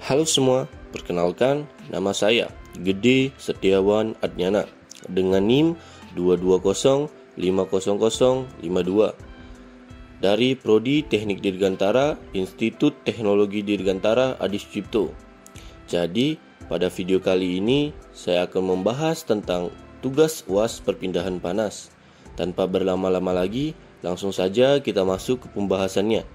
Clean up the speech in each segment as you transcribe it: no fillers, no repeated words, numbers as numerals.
Halo semua, perkenalkan nama saya Gede Setiawan Adnyana dengan NIM 220500052 dari Prodi Teknik Dirgantara Institut Teknologi Dirgantara Adi Sucipto. Jadi, pada video kali ini saya akan membahas tentang tugas UAS perpindahan panas. Tanpa berlama-lama lagi, langsung saja kita masuk ke pembahasannya.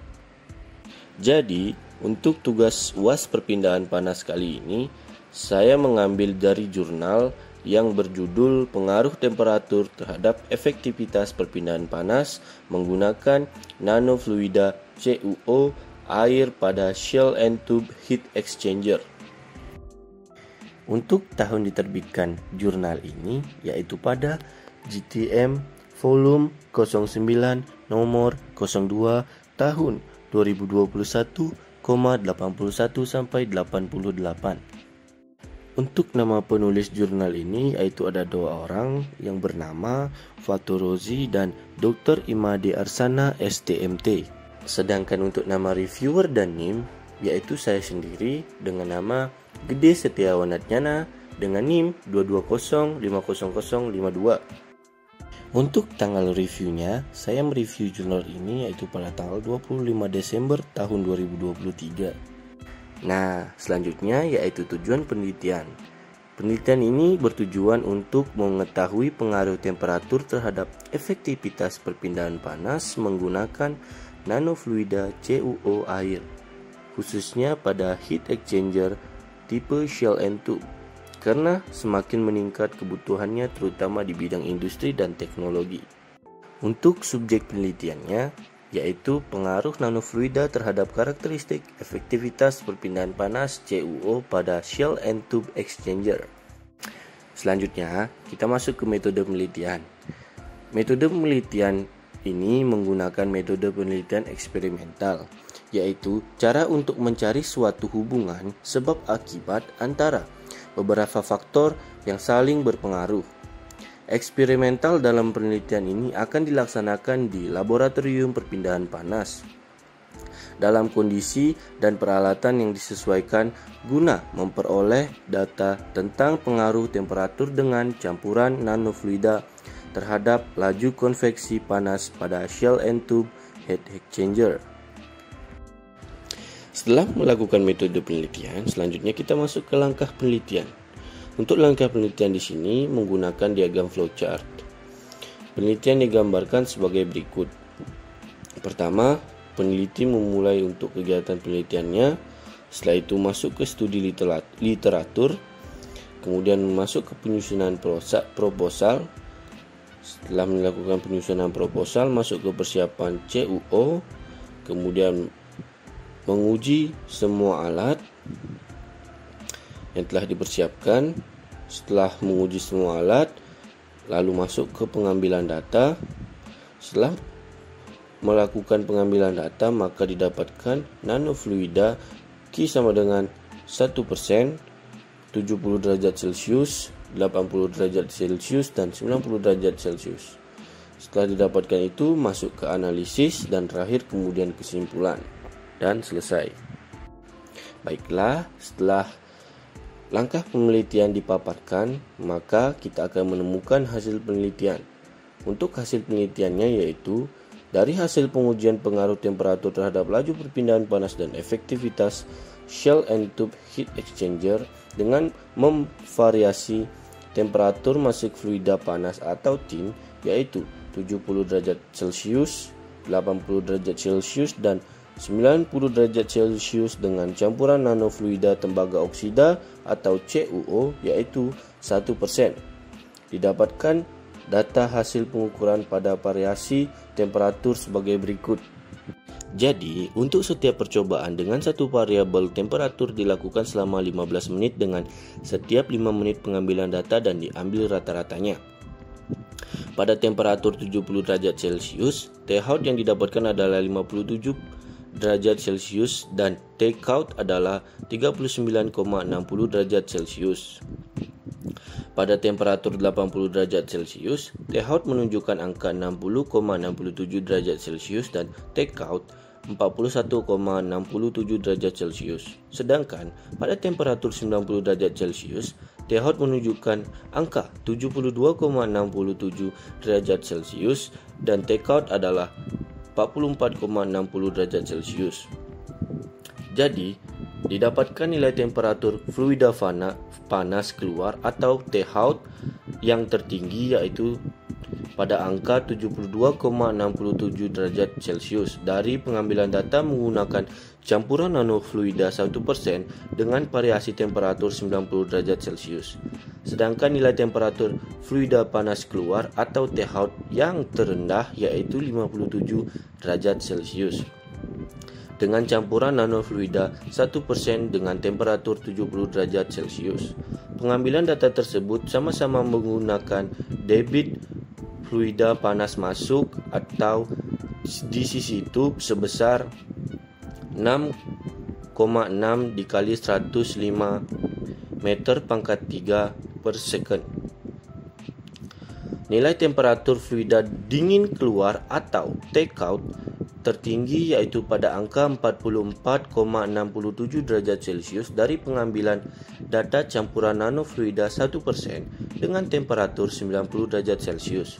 Jadi, untuk tugas UAS perpindahan panas kali ini, saya mengambil dari jurnal yang berjudul Pengaruh Temperatur Terhadap Efektivitas Perpindahan Panas menggunakan nanofluida CuO air pada Shell and Tube Heat Exchanger. Untuk tahun diterbitkan jurnal ini yaitu pada GTM volume 09 nomor 02 tahun 2021,81 sampai 88. Untuk nama penulis jurnal ini yaitu ada dua orang yang bernama Fatur Rozi dan Dr. Imade Arsana STMT. Sedangkan untuk nama reviewer dan NIM yaitu saya sendiri dengan nama Gede Setiawan Adnyana dengan NIM 220500052. Untuk tanggal reviewnya, saya mereview jurnal ini yaitu pada tanggal 25 Desember tahun 2023. Nah, selanjutnya yaitu tujuan penelitian. Penelitian ini bertujuan untuk mengetahui pengaruh temperatur terhadap efektivitas perpindahan panas menggunakan nanofluida CuO air, khususnya pada heat exchanger tipe Shell and Tube. Karena semakin meningkat kebutuhannya terutama di bidang industri dan teknologi. Untuk subjek penelitiannya yaitu pengaruh nanofluida terhadap karakteristik efektivitas perpindahan panas CuO pada Shell and Tube Exchanger. Selanjutnya kita masuk ke metode penelitian. Metode penelitian ini menggunakan metode penelitian eksperimental, yaitu cara untuk mencari suatu hubungan sebab akibat antara beberapa faktor yang saling berpengaruh. Eksperimental dalam penelitian ini akan dilaksanakan di laboratorium perpindahan panas dalam kondisi dan peralatan yang disesuaikan guna memperoleh data tentang pengaruh temperatur dengan campuran nanofluida terhadap laju konveksi panas pada Shell and Tube Heat Exchanger. Setelah melakukan metode penelitian, selanjutnya kita masuk ke langkah penelitian. Untuk langkah penelitian di sini menggunakan diagram flowchart. Penelitian digambarkan sebagai berikut. Pertama, peneliti memulai untuk kegiatan penelitiannya. Setelah itu masuk ke studi literatur. Kemudian masuk ke penyusunan proposal. Setelah melakukan penyusunan proposal, masuk ke persiapan CuO. Kemudian menguji semua alat yang telah dipersiapkan. Setelah menguji semua alat, lalu masuk ke pengambilan data. Setelah melakukan pengambilan data, maka didapatkan nanofluida Q sama dengan 1%, 70 derajat Celcius, 80 derajat Celcius, dan 90 derajat Celcius. Setelah didapatkan itu, masuk ke analisis dan terakhir kemudian kesimpulan. Dan selesai. Baiklah, setelah langkah penelitian dipaparkan, maka kita akan menemukan hasil penelitian. Untuk hasil penelitiannya yaitu dari hasil pengujian pengaruh temperatur terhadap laju perpindahan panas dan efektivitas Shell and Tube Heat Exchanger dengan memvariasi temperatur masuk fluida panas atau TIM yaitu 70 derajat Celcius, 80 derajat Celcius, dan 90 derajat Celcius dengan campuran nanofluida tembaga oksida atau CuO yaitu 1%. Didapatkan data hasil pengukuran pada variasi temperatur sebagai berikut. Jadi, untuk setiap percobaan dengan satu variabel temperatur dilakukan selama 15 menit dengan setiap 5 menit pengambilan data dan diambil rata-ratanya. Pada temperatur 70 derajat Celcius, T-Out yang didapatkan adalah 57 derajat Celcius dan T-Count adalah 39,60 derajat Celcius. Pada temperatur 80 derajat Celcius, T-Out menunjukkan angka 60,67 derajat Celcius dan T-Count 41,67 derajat Celcius. Sedangkan pada temperatur 90 derajat Celcius, T-hot menunjukkan angka 72,67 derajat Celcius dan T-cout adalah 44,60 derajat Celcius. Jadi, didapatkan nilai temperatur fluida panas keluar atau T-hot yang tertinggi yaitu pada angka 72,67 derajat Celcius dari pengambilan data menggunakan campuran nanofluida 1% dengan variasi temperatur 90 derajat Celcius. Sedangkan nilai temperatur fluida panas keluar atau T-hot yang terendah yaitu 57 derajat Celcius dengan campuran nanofluida 1% dengan temperatur 70 derajat Celcius. Pengambilan data tersebut sama-sama menggunakan debit fluida panas masuk atau di sisi tube sebesar 6,6 dikali 105 meter pangkat 3 per second. Nilai temperatur fluida dingin keluar atau T-cout tertinggi yaitu pada angka 44,67 derajat Celcius dari pengambilan data campuran nanofluida 1% dengan temperatur 90 derajat Celcius.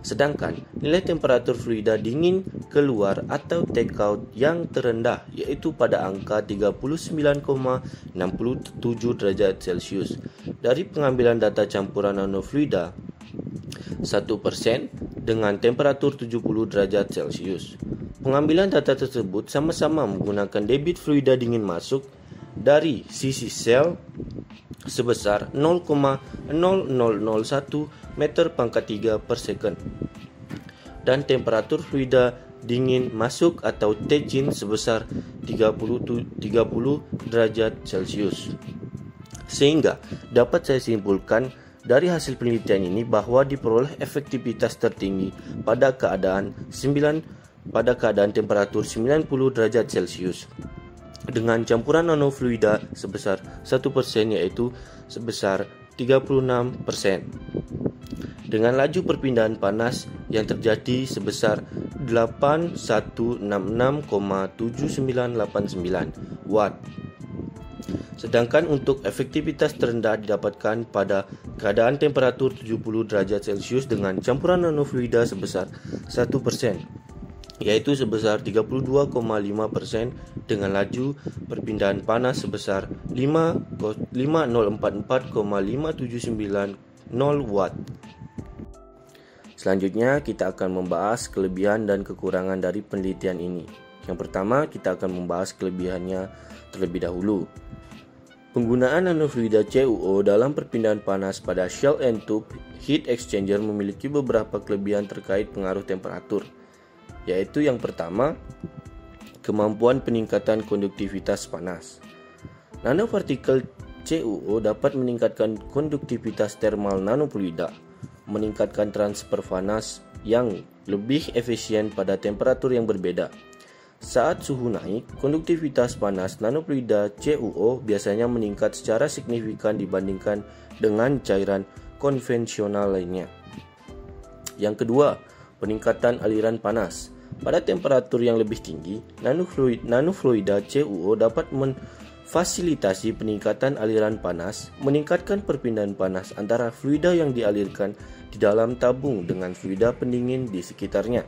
Sedangkan nilai temperatur fluida dingin keluar atau T-cout yang terendah yaitu pada angka 39,67 derajat Celcius dari pengambilan data campuran nanofluida 1% dengan temperatur 70 derajat Celcius. Pengambilan data tersebut sama-sama menggunakan debit fluida dingin masuk dari sisi sel sebesar 0,0001 meter pangkat 3 per second dan temperatur fluida dingin masuk atau T-chin sebesar 30 derajat Celcius. Sehingga dapat saya simpulkan dari hasil penelitian ini bahwa diperoleh efektivitas tertinggi pada keadaan temperatur 90 derajat Celcius dengan campuran nanofluida sebesar 1% yaitu sebesar 36% dengan laju perpindahan panas yang terjadi sebesar 8166,7989 watt. Sedangkan untuk efektivitas terendah didapatkan pada keadaan temperatur 70 derajat Celcius dengan campuran nanofluida sebesar 1%, yaitu sebesar 32,5% dengan laju perpindahan panas sebesar 5044,5790 watt. Selanjutnya kita akan membahas kelebihan dan kekurangan dari penelitian ini. Yang pertama, kita akan membahas kelebihannya terlebih dahulu. Penggunaan nanofluida CuO dalam perpindahan panas pada shell and tube heat exchanger memiliki beberapa kelebihan terkait pengaruh temperatur, yaitu yang pertama, kemampuan peningkatan konduktivitas panas. Nanopartikel CuO dapat meningkatkan konduktivitas thermal nanofluida, meningkatkan transfer panas yang lebih efisien pada temperatur yang berbeda. Saat suhu naik, konduktivitas panas nanofluida CuO biasanya meningkat secara signifikan dibandingkan dengan cairan konvensional lainnya. Yang kedua, peningkatan aliran panas. Pada temperatur yang lebih tinggi, nanofluida CuO dapat memfasilitasi peningkatan aliran panas, meningkatkan perpindahan panas antara fluida yang dialirkan di dalam tabung dengan fluida pendingin di sekitarnya.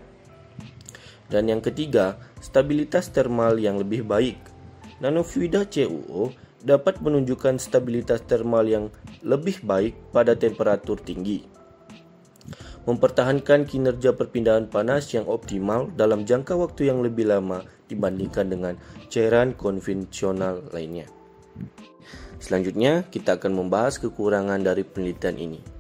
Dan yang ketiga, stabilitas termal yang lebih baik. Nanofluida CuO dapat menunjukkan stabilitas termal yang lebih baik pada temperatur tinggi, mempertahankan kinerja perpindahan panas yang optimal dalam jangka waktu yang lebih lama dibandingkan dengan cairan konvensional lainnya. Selanjutnya, kita akan membahas kekurangan dari penelitian ini.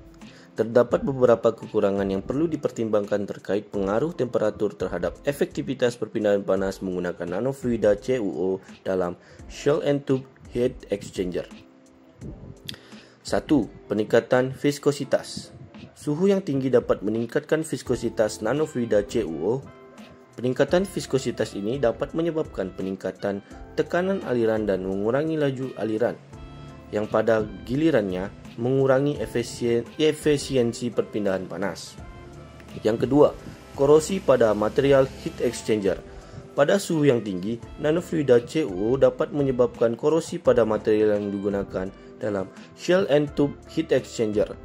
Terdapat beberapa kekurangan yang perlu dipertimbangkan terkait pengaruh temperatur terhadap efektivitas perpindahan panas menggunakan nanofluida CuO dalam shell and tube heat exchanger. 1. Peningkatan viskositas. Suhu yang tinggi dapat meningkatkan viskositas nanofluida CuO. Peningkatan viskositas ini dapat menyebabkan peningkatan tekanan aliran dan mengurangi laju aliran, yang pada gilirannya mengurangi efisiensi perpindahan panas. Yang kedua, korosi pada material heat exchanger. Pada suhu yang tinggi, nanofluida CuO dapat menyebabkan korosi pada material yang digunakan dalam shell and tube heat exchanger.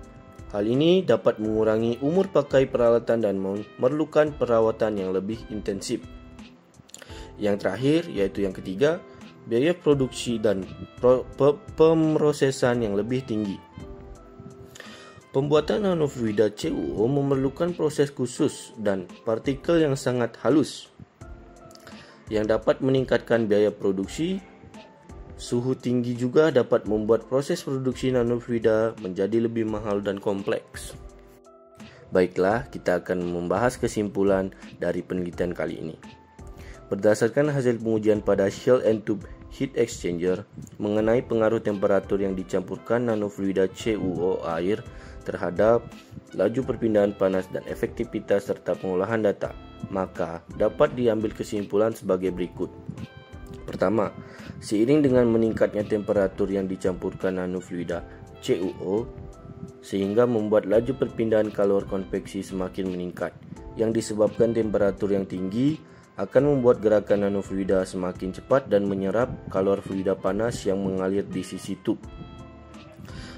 Hal ini dapat mengurangi umur pakai peralatan dan memerlukan perawatan yang lebih intensif. Yang terakhir, yaitu yang ketiga, biaya produksi dan pemrosesan yang lebih tinggi. Pembuatan nanofluida CuO memerlukan proses khusus dan partikel yang sangat halus yang dapat meningkatkan biaya produksi. Suhu tinggi juga dapat membuat proses produksi nanofluida menjadi lebih mahal dan kompleks. Baiklah, kita akan membahas kesimpulan dari penelitian kali ini. Berdasarkan hasil pengujian pada shell and tube heat exchanger mengenai pengaruh temperatur yang dicampurkan nanofluida CuO air terhadap laju perpindahan panas dan efektivitas serta pengolahan data, maka dapat diambil kesimpulan sebagai berikut. Pertama, seiring dengan meningkatnya temperatur yang dicampurkan nanofluida CuO, sehingga membuat laju perpindahan kalor konveksi semakin meningkat, yang disebabkan temperatur yang tinggi akan membuat gerakan nanofluida semakin cepat dan menyerap kalor fluida panas yang mengalir di sisi tube.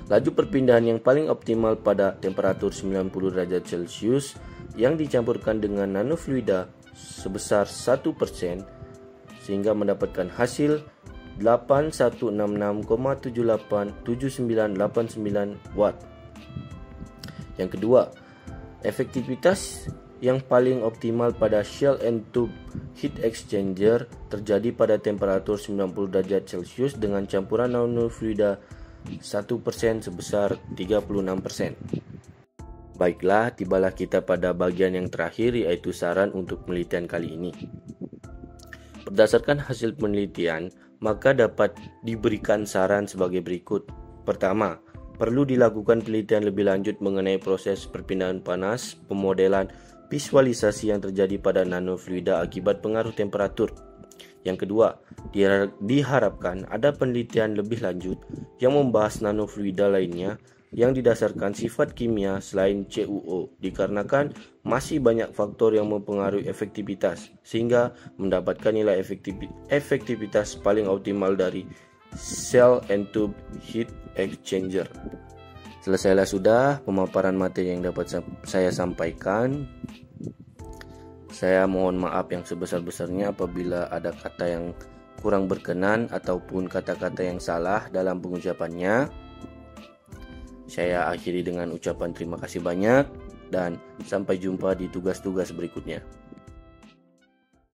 Laju perpindahan yang paling optimal pada temperatur 90 derajat Celcius yang dicampurkan dengan nanofluida sebesar 1%, sehingga mendapatkan hasil 8166,7989 watt. Yang kedua, efektivitas yang paling optimal pada shell and tube heat exchanger terjadi pada temperatur 90 derajat Celcius dengan campuran nanofluida 1% sebesar 36%. Baiklah, tibalah kita pada bagian yang terakhir, yaitu saran untuk penelitian kali ini. Berdasarkan hasil penelitian, maka dapat diberikan saran sebagai berikut. Pertama, perlu dilakukan penelitian lebih lanjut mengenai proses perpindahan panas, pemodelan visualisasi yang terjadi pada nanofluida akibat pengaruh temperatur. Yang kedua, diharapkan ada penelitian lebih lanjut yang membahas nanofluida lainnya yang didasarkan sifat kimia selain CuO, dikarenakan masih banyak faktor yang mempengaruhi efektivitas, sehingga mendapatkan nilai efektivitas paling optimal dari shell and tube heat exchanger. Selesailah sudah pemaparan materi yang dapat saya sampaikan. Saya mohon maaf yang sebesar-besarnya apabila ada kata yang kurang berkenan ataupun kata-kata yang salah dalam pengucapannya. Saya akhiri dengan ucapan terima kasih banyak dan sampai jumpa di tugas-tugas berikutnya.